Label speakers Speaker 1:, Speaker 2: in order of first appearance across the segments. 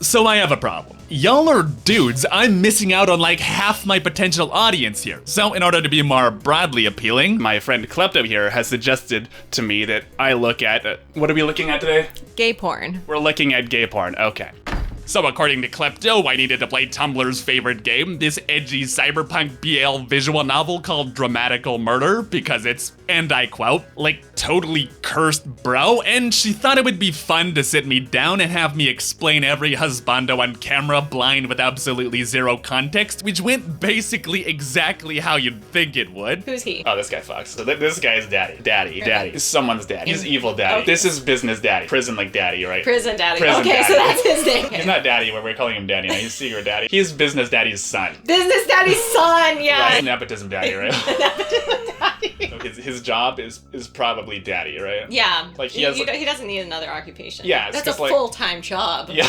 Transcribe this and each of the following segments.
Speaker 1: So I have a problem. Y'all are dudes, I'm missing out on like half my potential audience here. So in order to be more broadly appealing, my friend Klepto here has suggested to me that I look at, what are we looking at today?
Speaker 2: Gay porn.
Speaker 1: We're looking at gay porn, okay. So according to Klepto, I needed to play Tumblr's favorite game, this edgy cyberpunk BL visual novel called DRAMAtical Murder, because it's, and I quote, like totally cursed bro, and she thought it would be fun to sit me down and have me explain every husbando on camera blind with absolutely zero context, which went basically exactly how you'd think it would.
Speaker 2: Who's he?
Speaker 1: Oh, this guy fucks. So this guy's daddy. Daddy. Someone's daddy. He's evil daddy.
Speaker 2: Okay.
Speaker 1: This is business daddy. Prison like daddy, right?
Speaker 2: Prison daddy.
Speaker 1: Prison
Speaker 2: okay,
Speaker 1: daddy.
Speaker 2: so that's his name.
Speaker 1: He's not daddy, but we're calling him daddy now. He's secret daddy. He's business daddy's son.
Speaker 2: Business daddy's son, yeah.
Speaker 1: Right? Nepotism daddy, right?
Speaker 2: Nepotism daddy.
Speaker 1: His job is probably daddy, right?
Speaker 2: Yeah.
Speaker 1: Like he
Speaker 2: doesn't need another occupation.
Speaker 1: Yeah,
Speaker 2: that's a full-time job.
Speaker 1: Yeah.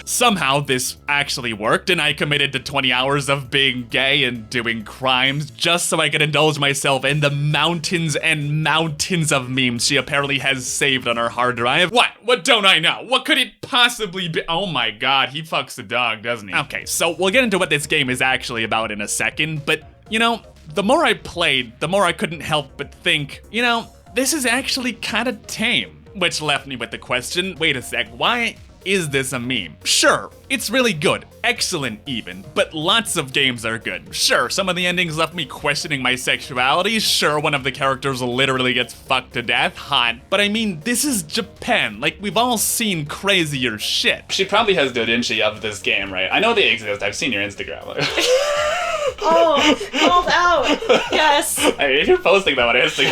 Speaker 1: Somehow this actually worked, and I committed to 20 hours of being gay and doing crimes just so I could indulge myself in the mountains and mountains of memes she apparently has saved on her hard drive. What don't I know? What could it possibly be? Oh my god, he fucks the dog, doesn't he? Okay, so we'll get into what this game is actually about in a second, but you know, the more I played, the more I couldn't help but think, you know, this is actually kinda tame. Which left me with the question, wait a sec, why is this a meme? Sure, it's really good, excellent even, but lots of games are good. Sure, some of the endings left me questioning my sexuality, sure, one of the characters literally gets fucked to death, hot, but I mean, this is Japan, like we've all seen crazier shit. She probably has doujinshi of this game, right? I know they exist, I've seen your Instagram.
Speaker 2: Oh, called out. Yes.
Speaker 1: I mean, you're posting that on Instagram.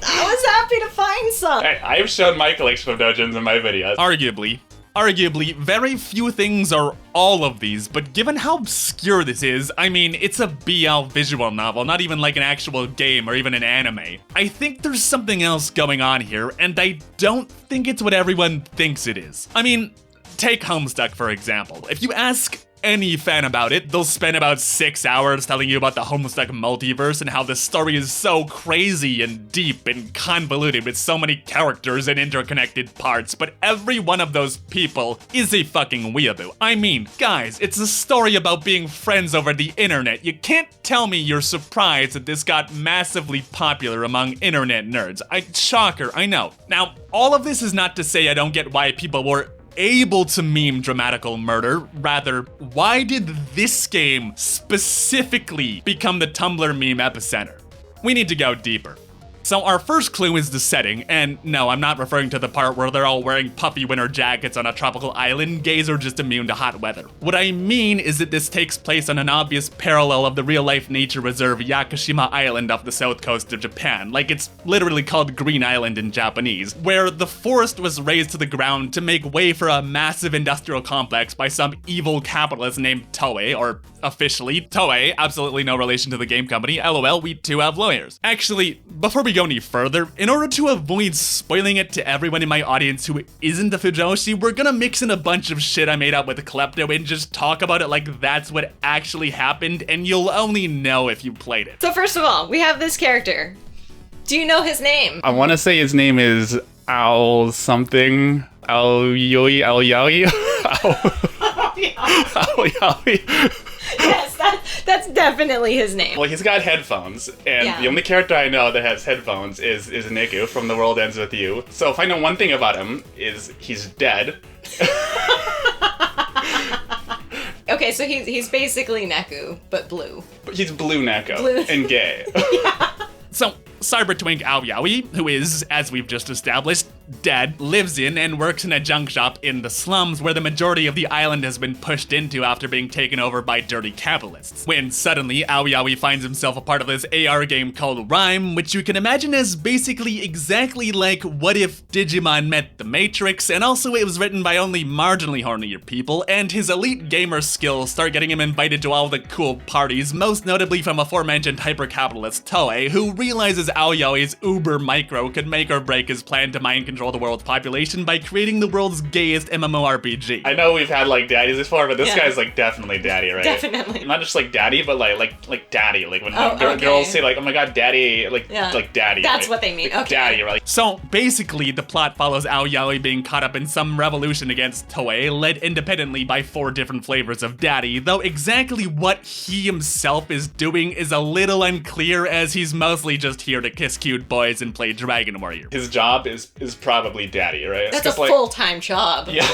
Speaker 2: I was happy to find some.
Speaker 1: Hey, I've shown my collection of doujins in my videos. Arguably, very few things are all of these, but given how obscure this is, I mean, it's a BL visual novel, not even like an actual game or even an anime. I think there's something else going on here, and I don't think it's what everyone thinks it is. I mean, take Homestuck for example. If you ask any fan about it, they'll spend about 6 hours telling you about the Homestuck multiverse and how the story is so crazy and deep and convoluted with so many characters and interconnected parts, but every one of those people is a fucking weeaboo. I mean, guys, it's a story about being friends over the internet. You can't tell me you're surprised that this got massively popular among internet nerds. Shocker, I know. Now, all of this is not to say I don't get why people were able to meme DRAMAtical Murder. Rather, why did this game specifically become the Tumblr meme epicenter? We need to go deeper. So our first clue is the setting, and no, I'm not referring to the part where they're all wearing puffy winter jackets on a tropical island. Gays are just immune to hot weather. What I mean is that this takes place on an obvious parallel of the real-life nature reserve Yakushima Island off the south coast of Japan, like it's literally called Green Island in Japanese, where the forest was razed to the ground to make way for a massive industrial complex by some evil capitalist named Toei, or officially Toei, absolutely no relation to the game company, lol, we too have lawyers. Actually, before we go any further, in order to avoid spoiling it to everyone in my audience who isn't a Fujoshi, we're gonna mix in a bunch of shit I made up with Klepto and just talk about it like that's what actually happened, and you'll only know if you played it.
Speaker 2: So first of all, we have this character. Do you know his name?
Speaker 1: I want to say his name is Al something. Yaoi
Speaker 2: Yes, that's definitely his name.
Speaker 1: Well, he's got headphones, and the only character I know that has headphones is Niku from The World Ends With You. So if I know one thing about him, is he's dead.
Speaker 2: Okay, so he's basically Neku, but blue.
Speaker 1: But he's blue Neko,
Speaker 2: Blue.
Speaker 1: and gay.
Speaker 2: Yeah.
Speaker 1: So, Cybertwink Aoyaoi, who is, as we've just established, dead, lives in and works in a junk shop in the slums where the majority of the island has been pushed into after being taken over by dirty capitalists. When suddenly, Aoyaoi finds himself a part of this AR game called Rhyme, which you can imagine as basically exactly like what if Digimon met the Matrix, and also it was written by only marginally hornier people, and his elite gamer skills start getting him invited to all the cool parties, most notably from aforementioned hyper-capitalist Toei, who realizes Aoyaoi's uber micro could make or break his plan to mind control control the world's population by creating the world's gayest MMORPG.
Speaker 3: I know we've had like daddies before, but this guy's like definitely daddy, right?
Speaker 2: Definitely.
Speaker 3: Not just like daddy, but like daddy. Like when
Speaker 2: okay.
Speaker 3: girls say like, oh my god, daddy, like daddy.
Speaker 2: That's
Speaker 3: right?
Speaker 2: what they mean.
Speaker 3: Like,
Speaker 2: Okay.
Speaker 3: Daddy, right?
Speaker 1: So basically, the plot follows Yaoi being caught up in some revolution against Toei, led independently by 4 different flavors of daddy, though exactly what he himself is doing is a little unclear, as he's mostly just here to kiss cute boys and play Dragon Warrior.
Speaker 3: His job is probably daddy, right?
Speaker 2: That's a full-time job.
Speaker 3: Yeah,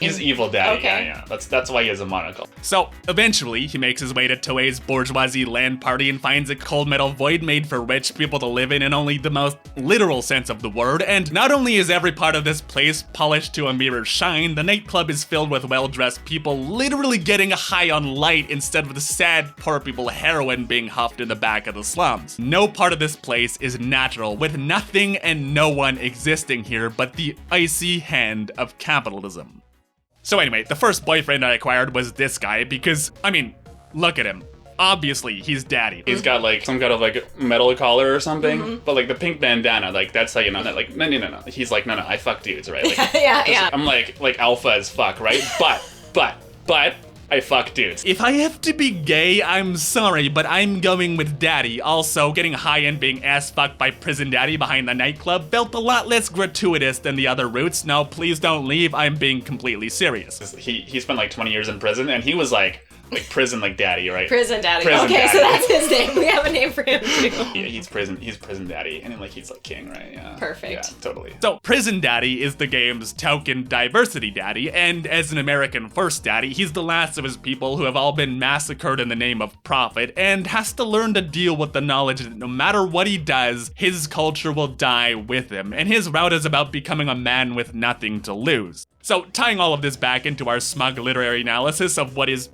Speaker 3: he's evil daddy.
Speaker 2: Okay.
Speaker 3: Yeah. That's why he has a monocle.
Speaker 1: So eventually, he makes his way to Toei's bourgeoisie land party and finds a cold metal void made for rich people to live in only the most literal sense of the word. And not only is every part of this place polished to a mirror's shine, the nightclub is filled with well-dressed people literally getting high on light instead of the sad poor people heroin being huffed in the back of the slums. No part of this place is natural, with nothing and no one existing here but the icy hand of capitalism. So anyway, the first boyfriend I acquired was this guy because, I mean, look at him. Obviously, he's daddy.
Speaker 3: He's got like some kind of like metal collar or something, but like the pink bandana, like that's how you know that. Like no. He's like no, I fuck dudes, right? Like,
Speaker 2: yeah.
Speaker 3: I'm like alpha as fuck, right? But I fuck dudes.
Speaker 1: If I have to be gay, I'm sorry, but I'm going with daddy. Also, getting high and being ass fucked by prison daddy behind the nightclub felt a lot less gratuitous than the other routes. No, please don't leave. I'm being completely serious.
Speaker 3: He spent like 20 years in prison, and he was like prison like daddy, right?
Speaker 2: Prison daddy.
Speaker 3: Prison
Speaker 2: okay,
Speaker 3: daddy.
Speaker 2: So that's his name. We have a name for him too.
Speaker 3: Yeah, he's prison daddy, and like he's like king, right? Yeah.
Speaker 2: Perfect.
Speaker 3: Yeah, totally.
Speaker 1: So, Prison Daddy is the game's token diversity daddy, and as an American first daddy, he's the last of his people who have all been massacred in the name of profit, and has to learn to deal with the knowledge that no matter what he does, his culture will die with him, and his route is about becoming a man with nothing to lose. So, tying all of this back into our smug literary analysis of what is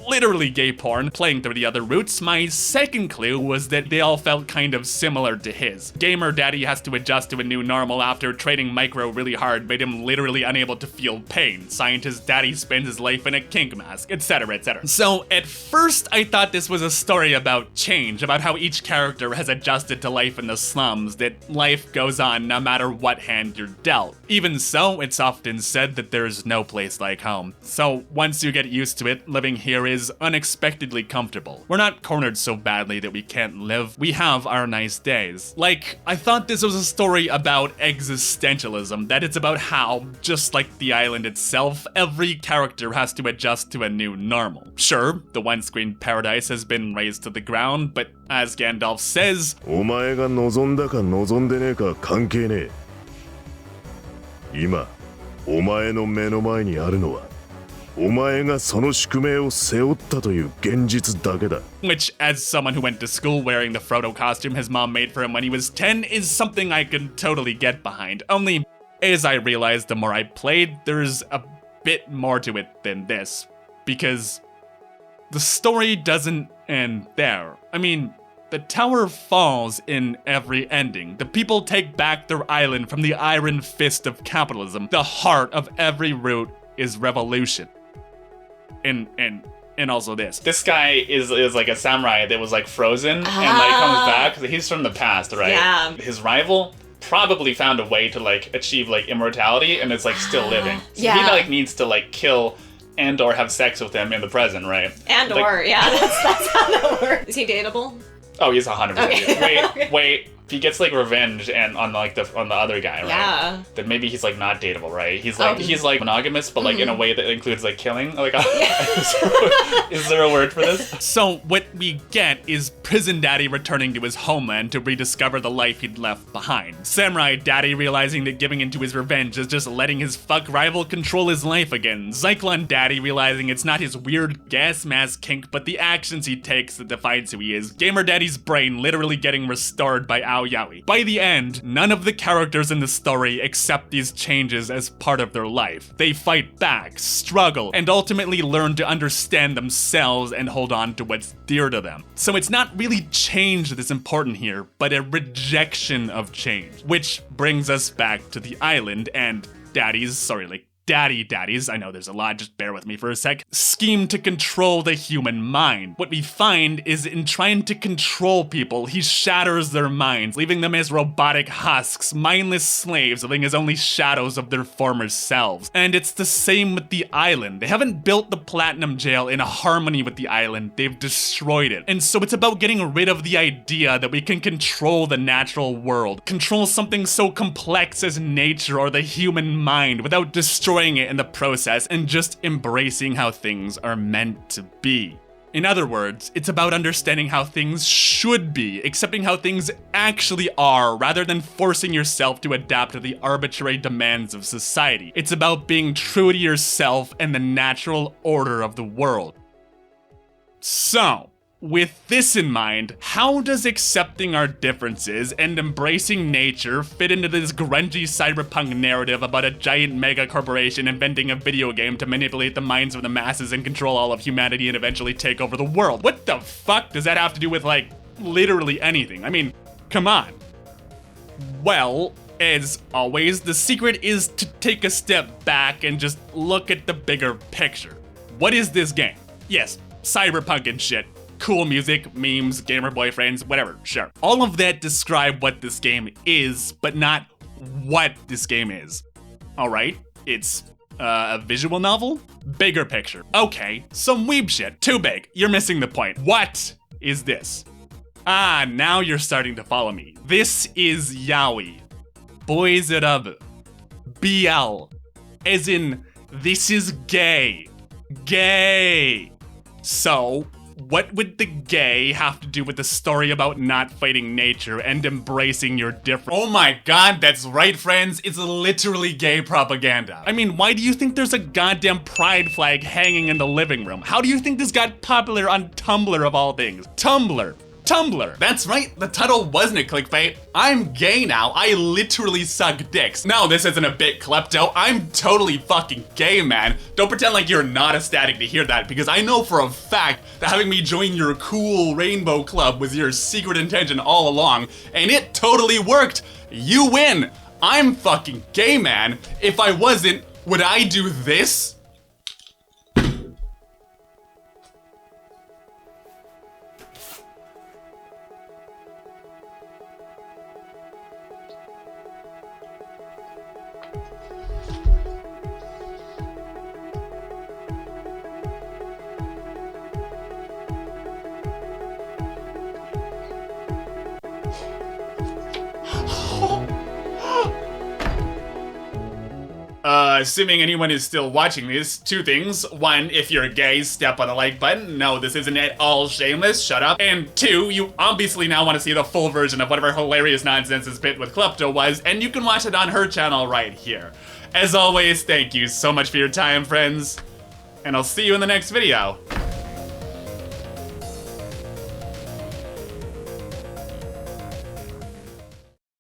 Speaker 1: literally gay porn, playing through the other routes, my second clue was that they all felt kind of similar to his. Gamer Daddy has to adjust to a new normal after trading Micro really hard made him literally unable to feel pain. Scientist Daddy spends his life in a kink mask, etc, etc. So at first I thought this was a story about change, about how each character has adjusted to life in the slums, that life goes on no matter what hand you're dealt. Even so, it's often said that there's no place like home. So once you get used to it, living here is unexpectedly comfortable. We're not cornered so badly that we can't live. We have our nice days. Like, I thought this was a story about existentialism, that it's about how, just like the island itself, every character has to adjust to a new normal. Sure, the one-screen paradise has been razed to the ground, but as Gandalf says,
Speaker 4: お前が望んだか望んでねえか関係ねえ。今、お前の目の前にあるのは お前がその宿命を背負ったという現実だけだ。
Speaker 1: which, as someone who went to school wearing the Frodo costume his mom made for him when he was 10, is something I can totally get behind. Only, as I realized the more I played, there's a bit more to it than this. Because the story doesn't end there. I mean, the tower falls in every ending. The people take back their island from the iron fist of capitalism. The heart of every route is revolution. And also this.
Speaker 3: This guy is like a samurai that was like frozen and like comes back. He's from the past, right?
Speaker 2: Yeah.
Speaker 3: His rival probably found a way to like achieve like immortality and it's like still living. So
Speaker 2: Yeah.
Speaker 3: he like needs to like kill and or have sex with him in the present, right?
Speaker 2: And
Speaker 3: like,
Speaker 2: or, yeah, that's how that works. Is he dateable?
Speaker 3: Oh, he's 100%.
Speaker 2: Okay.
Speaker 3: Wait. If he gets like revenge and on the other guy, right?
Speaker 2: Yeah.
Speaker 3: Then maybe he's like not dateable, right? He's like monogamous, but like in a way that includes like killing. Like, is there a word for this?
Speaker 1: So what we get is Prison Daddy returning to his homeland to rediscover the life he'd left behind. Samurai Daddy realizing that giving into his revenge is just letting his fuck rival control his life again. Zyklon Daddy realizing it's not his weird gas mask kink, but the actions he takes that defines who he is. Gamer Daddy's brain literally getting restored by Yaoi. By the end, none of the characters in the story accept these changes as part of their life. They fight back, struggle, and ultimately learn to understand themselves and hold on to what's dear to them. So it's not really change that's important here, but a rejection of change. Which brings us back to the island and Daddy's, daddies, I know there's a lot, just bear with me for a sec, scheme to control the human mind. What we find is in trying to control people, he shatters their minds, leaving them as robotic husks, mindless slaves, living as only shadows of their former selves. And it's the same with the island. They haven't built the Platinum Jail in harmony with the island, they've destroyed it. And so it's about getting rid of the idea that we can control the natural world, control something so complex as nature or the human mind without destroying it in the process, and just embracing how things are meant to be. In other words, it's about understanding how things should be, accepting how things actually are, rather than forcing yourself to adapt to the arbitrary demands of society. It's about being true to yourself and the natural order of the world. So, with this in mind, how does accepting our differences and embracing nature fit into this grungy cyberpunk narrative about a giant mega corporation inventing a video game to manipulate the minds of the masses and control all of humanity and eventually take over the world? What the fuck does that have to do with, like, literally anything? I mean, come on. Well, as always, the secret is to take a step back and just look at the bigger picture. What is this game? Yes, cyberpunk and shit. Cool music, memes, gamer boyfriends, whatever, sure. All of that describe what this game is, but not what this game is. Alright, it's a visual novel? Bigger picture. Okay, some weeb shit. Too big. You're missing the point. What is this? Ah, now you're starting to follow me. This is Yaoi. Boys Love. BL. As in, this is gay. Gay. So, what would the gay have to do with the story about not fighting nature and embracing your difference? Oh my god, that's right, friends. It's literally gay propaganda. I mean, why do you think there's a goddamn pride flag hanging in the living room? How do you think this got popular on Tumblr of all things? Tumblr. That's right, the title wasn't a clickbait. I'm gay now, I literally suck dicks. No, this isn't a bit klepto, I'm totally fucking gay, man. Don't pretend like you're not ecstatic to hear that, because I know for a fact that having me join your cool rainbow club was your secret intention all along, and it totally worked. You win. I'm fucking gay, man. If I wasn't, would I do this? Assuming anyone is still watching this, two things. One, if you're gay, step on the like button. No, this isn't at all shameless, shut up. And two, you obviously now want to see the full version of whatever hilarious nonsense this bit with Klepto was, and you can watch it on her channel right here. As always, thank you so much for your time, friends, and I'll see you in the next video.